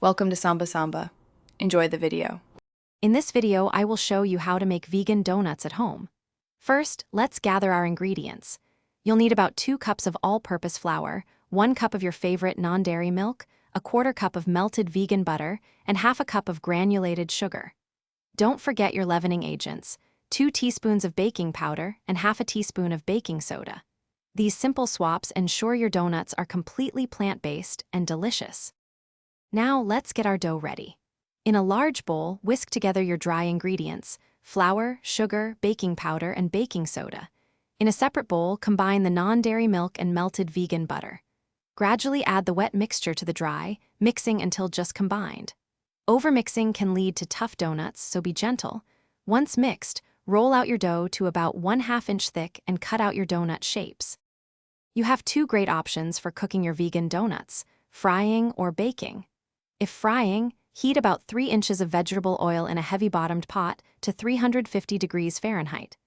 Welcome to Samba Samba. Enjoy the video. In this video, I will show you how to make vegan donuts at home. First, let's gather our ingredients. You'll need about 2 cups of all-purpose flour, 1 cup of your favorite non-dairy milk, a 1/4 cup of melted vegan butter, and 1/2 cup of granulated sugar. Don't forget your leavening agents, 2 teaspoons of baking powder and 1/2 teaspoon of baking soda. These simple swaps ensure your donuts are completely plant-based and delicious. Now let's get our dough ready. In a large bowl, whisk together your dry ingredients: flour, sugar, baking powder, and baking soda. In a separate bowl, combine the non-dairy milk and melted vegan butter. Gradually add the wet mixture to the dry, mixing until just combined. Overmixing can lead to tough donuts, so be gentle. Once mixed, roll out your dough to about 1/2 inch thick and cut out your donut shapes. You have 2 great options for cooking your vegan donuts: frying or baking. If frying, heat about 3 inches of vegetable oil in a heavy-bottomed pot to 350 degrees Fahrenheit.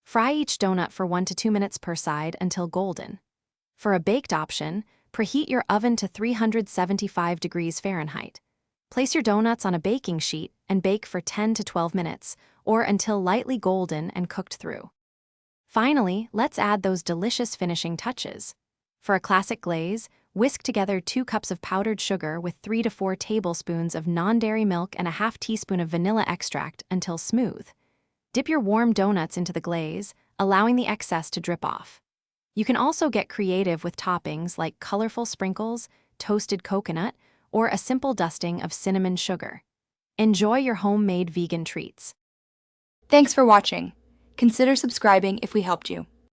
Fry each donut for 1 to 2 minutes per side until golden. For a baked option, preheat your oven to 375 degrees Fahrenheit. Place your donuts on a baking sheet and bake for 10 to 12 minutes, or until lightly golden and cooked through. Finally, let's add those delicious finishing touches. For a classic glaze, whisk together 2 cups of powdered sugar with 3 to 4 tablespoons of non-dairy milk and a 1/2 teaspoon of vanilla extract until smooth. Dip your warm donuts into the glaze, allowing the excess to drip off. You can also get creative with toppings like colorful sprinkles, toasted coconut, or a simple dusting of cinnamon sugar. Enjoy your homemade vegan treats. Thanks for watching. Consider subscribing if we helped you.